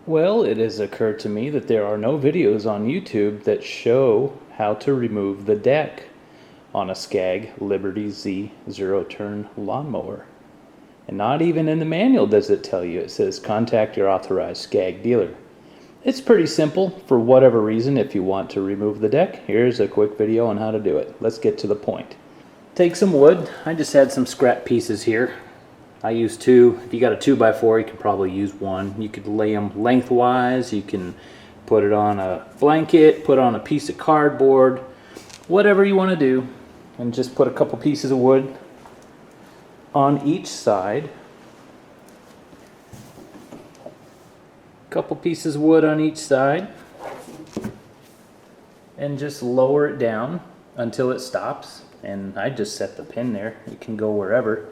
Well, it has occurred to me that there are no videos on YouTube that show how to remove the deck on a Scag Liberty Z zero-turn lawnmower. And not even in the manual does it tell you. It says contact your authorized Scag dealer. It's pretty simple for whatever reason. If you want to remove the deck, here's a quick video on how to do it. Let's get to the point. Take some wood. I just had some scrap pieces here. I use two. If you got a 2x4, you could probably use one. You could lay them lengthwise. You can put it on a blanket, put on a piece of cardboard, whatever you want to do. And just put a couple pieces of wood on each side. Couple pieces of wood on each side. And just lower it down until it stops. And I just set the pin there. It can go wherever.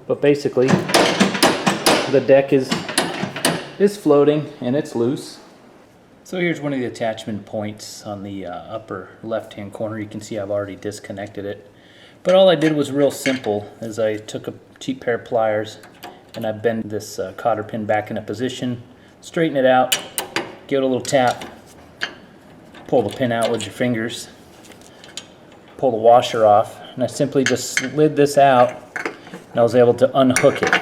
But basically, the deck is floating and it's loose. So here's one of the attachment points on the upper left-hand corner. You can see I've already disconnected it. But all I did was real simple, is I took a cheap pair of pliers and I bent this cotter pin back into position, straighten it out, give it a little tap, pull the pin out with your fingers, pull the washer off, and I simply just slid this out. And I was able to unhook it.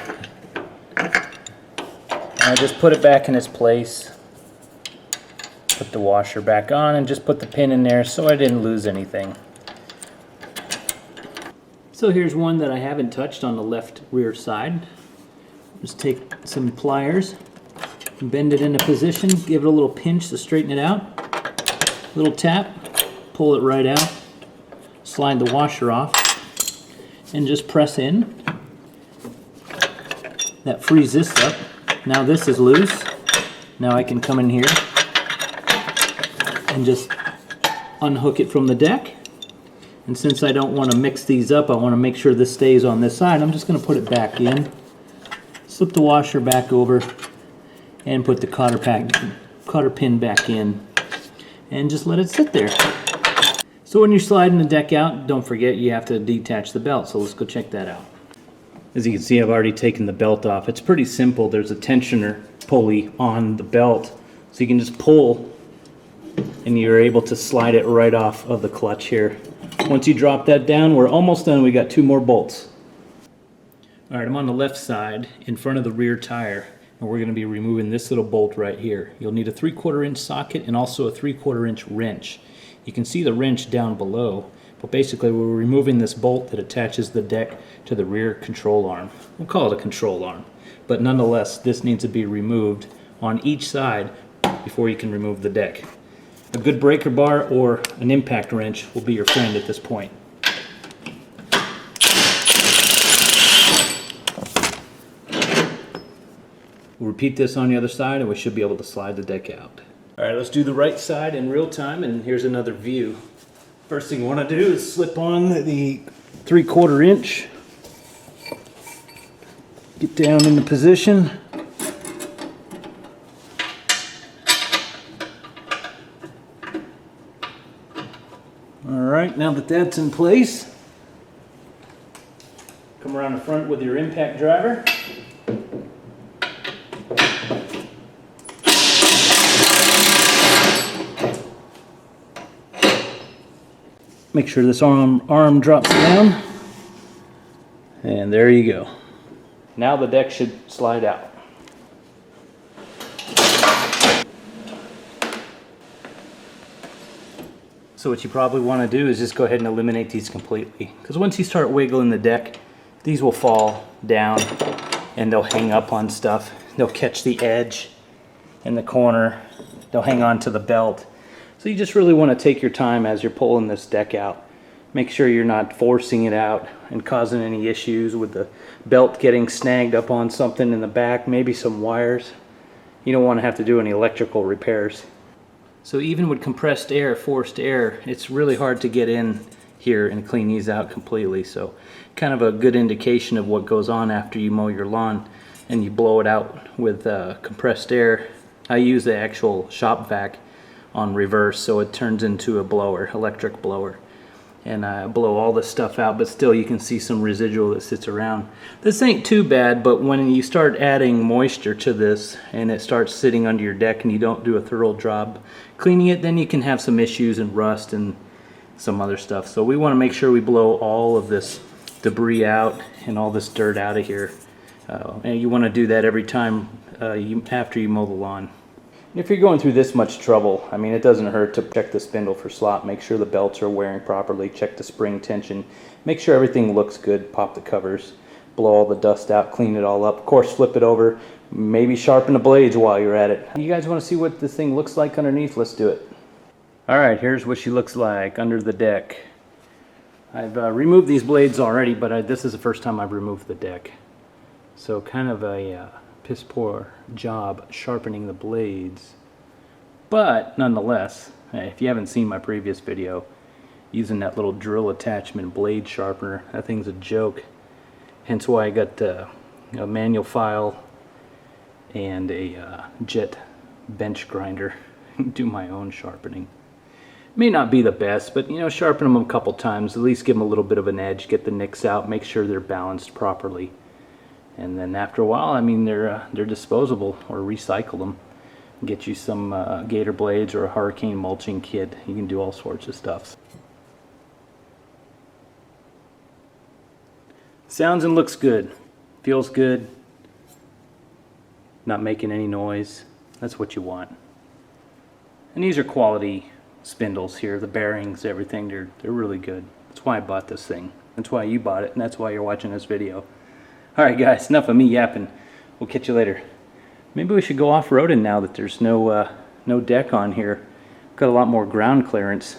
And I just put it back in its place, put the washer back on, and just put the pin in there so I didn't lose anything. So here's one that I haven't touched on the left rear side. Just take some pliers, bend it into position, give it a little pinch to straighten it out. Little tap, pull it right out, slide the washer off, and just press in. That frees this up. Now this is loose. Now I can come in here and just unhook it from the deck. And since I don't want to mix these up, I want to make sure this stays on this side, I'm just going to put it back in. Slip the washer back over and put the cotter pin back in and just let it sit there. So when you're sliding the deck out, don't forget you have to detach the belt. So let's go check that out. As you can see, I've already taken the belt off. It's pretty simple. There's a tensioner pulley on the belt, so you can just pull and you're able to slide it right off of the clutch here. Once you drop that down, we're almost done. We got 2 more bolts. All right, I'm on the left side in front of the rear tire, and we're going to be removing this little bolt right here. You'll need a 3/4 inch socket and also a 3/4 inch wrench. You can see the wrench down below. But basically we're removing this bolt that attaches the deck to the rear control arm. We'll call it a control arm. But nonetheless, this needs to be removed on each side before you can remove the deck. A good breaker bar or an impact wrench will be your friend at this point. We'll repeat this on the other side and we should be able to slide the deck out. All right, let's do the right side in real time, and here's another view. First thing you want to do is slip on the 3/4 inch. Get down into position. All right, now that that's in place, come around the front with your impact driver. Make sure this arm drops down, and there you go. Now the deck should slide out. So what you probably want to do is just go ahead and eliminate these completely, because once you start wiggling the deck, these will fall down and they'll hang up on stuff. They'll catch the edge in the corner. They'll hang on to the belt. So you just really want to take your time as you're pulling this deck out. Make sure you're not forcing it out and causing any issues with the belt getting snagged up on something in the back, maybe some wires. You don't want to have to do any electrical repairs. So even with compressed air, forced air, it's really hard to get in here and clean these out completely. So kind of a good indication of what goes on after you mow your lawn and you blow it out with compressed air. I use the actual shop vac on reverse, so it turns into a blower, electric blower. and blow all this stuff out, but still you can see some residual that sits around. This ain't too bad, but when you start adding moisture to this and it starts sitting under your deck and you don't do a thorough job cleaning it, then you can have some issues and rust and some other stuff. So we want to make sure we blow all of this debris out and all this dirt out of here. And you want to do that every time after you mow the lawn. If you're going through this much trouble, I mean, it doesn't hurt to check the spindle for slop, make sure the belts are wearing properly, check the spring tension, make sure everything looks good, pop the covers, blow all the dust out, clean it all up. Of course, flip it over, maybe sharpen the blades while you're at it. You guys want to see what this thing looks like underneath? Let's do it. Alright, here's what she looks like under the deck. I've removed these blades already, but this is the first time I've removed the deck. So kind of a piss poor job sharpening the blades, but nonetheless, if you haven't seen my previous video using that little drill attachment blade sharpener, that thing's a joke. Hence why I got a manual file and a jet bench grinder. Do my own sharpening. May not be the best, but you know, sharpen them a couple times, at least give them a little bit of an edge, get the nicks out, make sure they're balanced properly. And then after a while, I mean, they're disposable, or recycle them. Get you some gator blades or a hurricane mulching kit. You can do all sorts of stuff. Sounds and looks good. Feels good. Not making any noise. That's what you want. And these are quality spindles here. The bearings, everything, they're really good. That's why I bought this thing. That's why you bought it, and that's why you're watching this video. Alright guys, enough of me yapping. We'll catch you later. Maybe we should go off-roading now that there's no deck on here. Got a lot more ground clearance.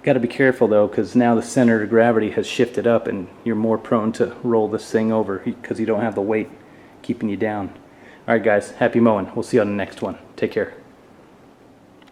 Got to be careful though, because now the center of gravity has shifted up and you're more prone to roll this thing over because you don't have the weight keeping you down. Alright guys, happy mowing. We'll see you on the next one. Take care.